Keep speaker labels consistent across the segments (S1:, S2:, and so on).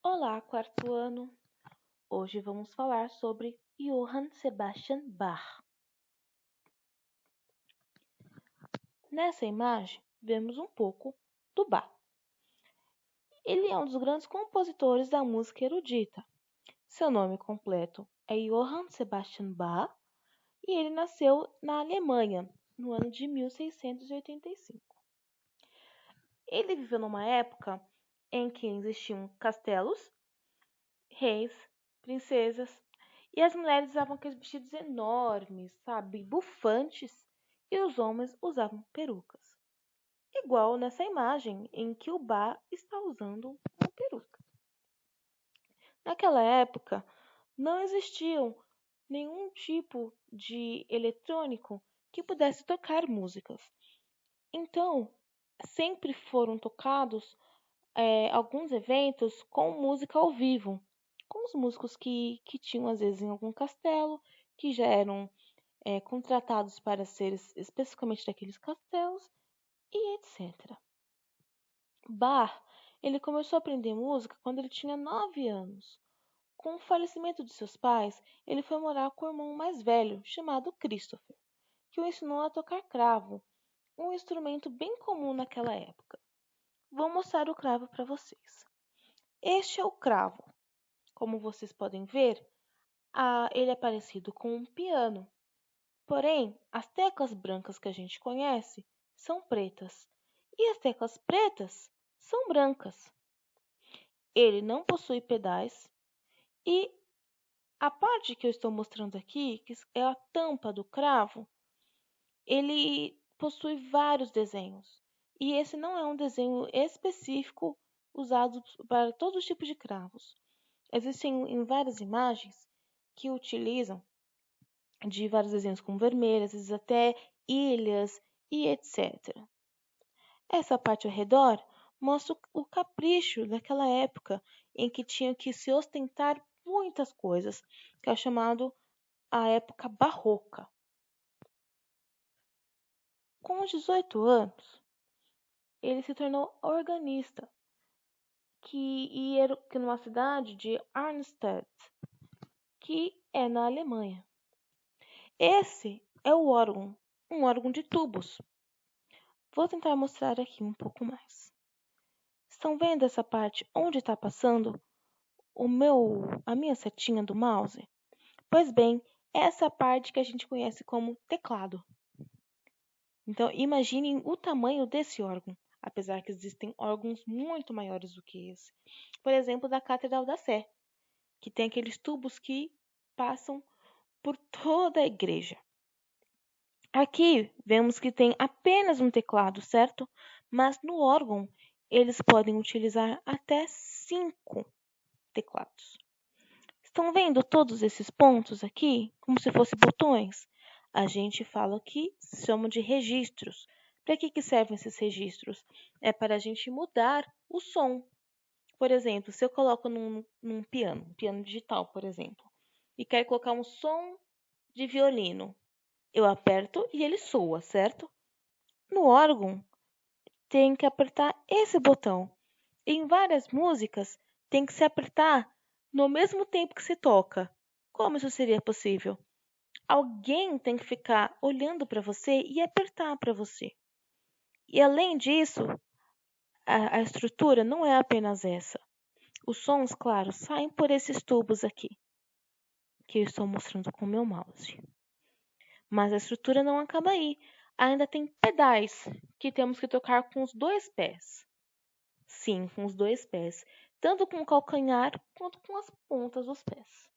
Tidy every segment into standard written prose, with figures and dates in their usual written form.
S1: Olá, quarto ano! Hoje vamos falar sobre Johann Sebastian Bach. Nessa imagem, vemos um pouco do Bach. Ele é um dos grandes compositores da música erudita. Seu nome completo é Johann Sebastian Bach e ele nasceu na Alemanha no ano de 1685. Ele viveu numa época em que existiam castelos, reis, princesas, e as mulheres usavam aqueles vestidos enormes, sabe, bufantes, e os homens usavam perucas. Igual nessa imagem em que o Bach está usando uma peruca. Naquela época, não existiam nenhum tipo de eletrônico que pudesse tocar músicas. Então, sempre foram tocados alguns eventos com música ao vivo, com os músicos que tinham, às vezes, em algum castelo, que já eram contratados para ser especificamente daqueles castelos, e etc. Bach, ele começou a aprender música quando ele tinha 9 anos. Com o falecimento de seus pais, ele foi morar com o irmão mais velho, chamado Christopher, que o ensinou a tocar cravo, um instrumento bem comum naquela época. Vou mostrar o cravo para vocês. Este é o cravo. Como vocês podem ver, ele é parecido com um piano. Porém, as teclas brancas que a gente conhece são pretas e as teclas pretas são brancas. Ele não possui pedais e a parte que eu estou mostrando aqui, que é a tampa do cravo, ele possui vários desenhos. E esse não é um desenho específico usado para todos os tipos de cravos. Existem em várias imagens que utilizam de vários desenhos com vermelhas, às vezes até ilhas e etc. Essa parte ao redor mostra o capricho daquela época em que tinha que se ostentar muitas coisas, que é chamado a época barroca. Com os 18 anos, ele se tornou organista, que era numa cidade de Arnstadt, que é na Alemanha. Esse é o órgão, um órgão de tubos. Vou tentar mostrar aqui um pouco mais. Estão vendo essa parte onde está passando a minha setinha do mouse? Pois bem, essa parte que a gente conhece como teclado. Então, imaginem o tamanho desse órgão, apesar que existem órgãos muito maiores do que esse. Por exemplo, da Catedral da Sé, que tem aqueles tubos que passam por toda a igreja. Aqui vemos que tem apenas um teclado, certo? Mas no órgão eles podem utilizar até 5 teclados. Estão vendo todos esses pontos aqui, como se fossem botões? A gente fala que chama de registros. Para que servem esses registros? É para a gente mudar o som. Por exemplo, se eu coloco num piano, um piano digital, por exemplo, e quero colocar um som de violino, eu aperto e ele soa, certo? No órgão, tem que apertar esse botão. Em várias músicas, tem que se apertar no mesmo tempo que se toca. Como isso seria possível? Alguém tem que ficar olhando para você e apertar para você. E além disso, a estrutura não é apenas essa. Os sons, claro, saem por esses tubos aqui, que eu estou mostrando com o meu mouse. Mas a estrutura não acaba aí. Ainda tem pedais que temos que tocar com os 2 pés. Sim, com os 2 pés. Tanto com o calcanhar quanto com as pontas dos pés.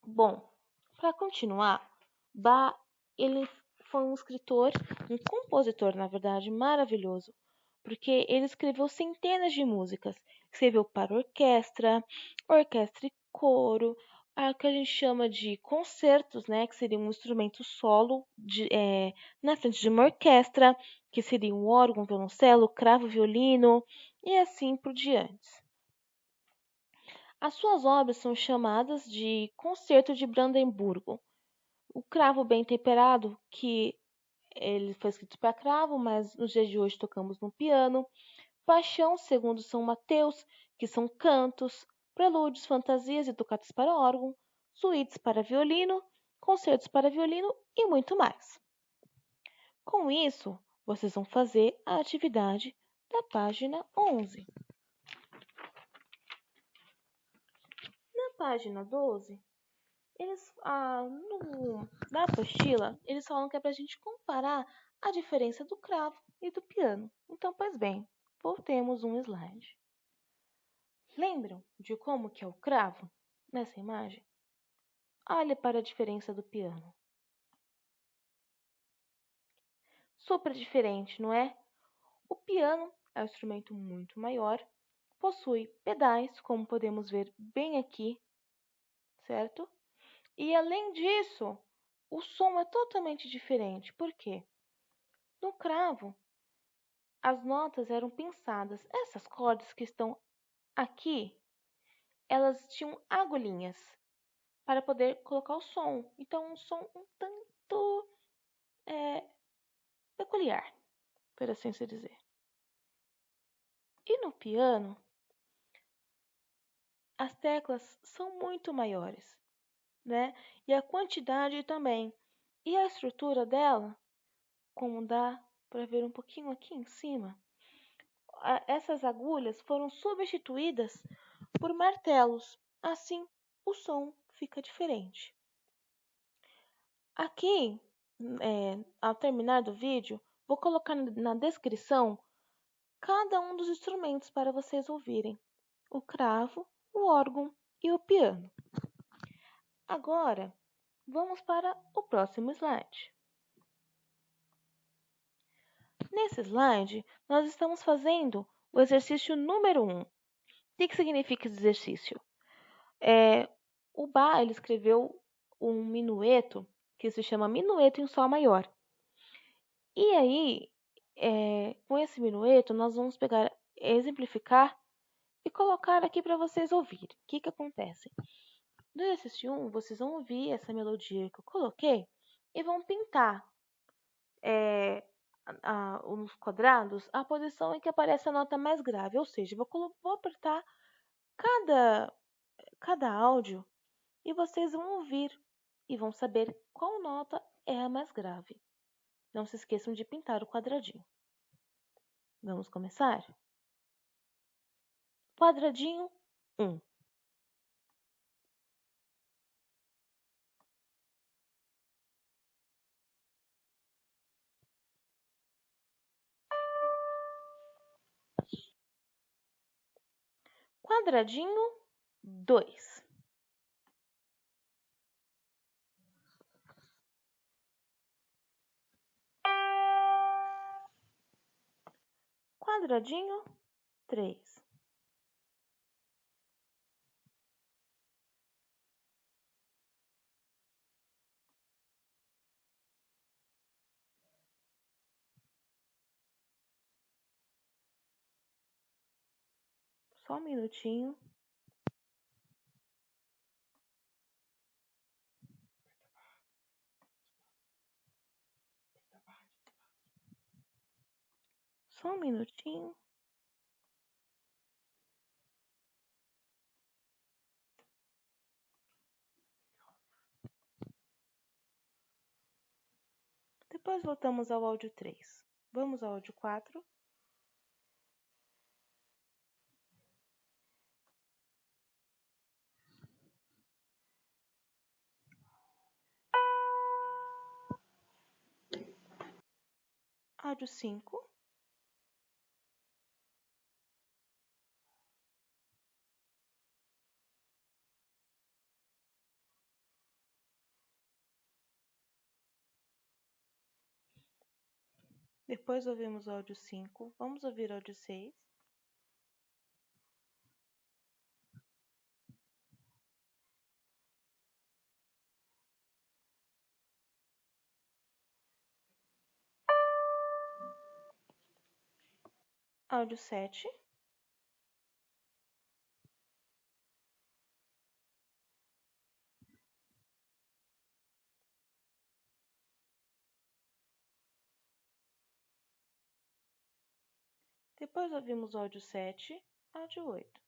S1: Bom, para continuar, Bach, ele foi um escritor, um compositor, na verdade, maravilhoso. Porque ele escreveu centenas de músicas. Escreveu para orquestra e coro, o que a gente chama de concertos, né, que seria um instrumento solo na frente de uma orquestra, que seria um órgão, violoncelo, cravo, violino e assim por diante. As suas obras são chamadas de Concerto de Brandemburgo. O cravo bem temperado, que ele foi escrito para cravo, mas nos dias de hoje tocamos no piano. Paixão, segundo São Mateus, que são cantos, prelúdios, fantasias e tocatas para órgão, suítes para violino, concertos para violino e muito mais. Com isso, vocês vão fazer a atividade da página 11. Na página 12, na apostila, eles falam que é para a gente comparar a diferença do cravo e do piano. Então, pois bem, voltemos um slide. Lembram de como que é o cravo nessa imagem? Olhe para a diferença do piano. Super diferente, não é? O piano é um instrumento muito maior, possui pedais, como podemos ver bem aqui, certo? E além disso, o som é totalmente diferente. Por quê? No cravo, as notas eram pensadas. Essas cordas que estão aqui, elas tinham agulhinhas para poder colocar o som. Então, um som um tanto peculiar, por assim se dizer. E no piano, as teclas são muito maiores, né? E a quantidade também. E a estrutura dela, como dá para ver um pouquinho aqui em cima, essas agulhas foram substituídas por martelos. Assim, o som fica diferente. Aqui, ao terminar do vídeo, vou colocar na descrição cada um dos instrumentos para vocês ouvirem: o cravo, o órgão e o piano. Agora, vamos para o próximo slide. Nesse slide, nós estamos fazendo o exercício número 1. O que significa esse exercício? O Bach ele escreveu um minueto que se chama Minueto em Sol Maior. E aí, com esse minueto, nós vamos exemplificar e colocar aqui para vocês ouvirem. O que acontece? No exercício 1, vocês vão ouvir essa melodia que eu coloquei e vão pintar nos quadrados a posição em que aparece a nota mais grave. Ou seja, vou apertar cada áudio e vocês vão ouvir e vão saber qual nota é a mais grave. Não se esqueçam de pintar o quadradinho. Vamos começar? Quadradinho 1. Quadradinho 2. Quadradinho 3. Só um minutinho. Só um minutinho. Depois voltamos ao áudio 3. Vamos ao áudio 4. Áudio 5. Depois ouvimos o áudio 5. Vamos ouvir o áudio 6. Áudio 7. Depois ouvimos o áudio 7, áudio 8.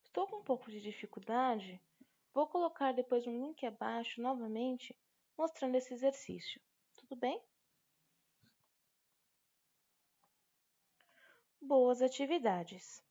S1: Estou com um pouco de dificuldade. Vou colocar depois um link abaixo novamente mostrando esse exercício. Tudo bem? Boas atividades!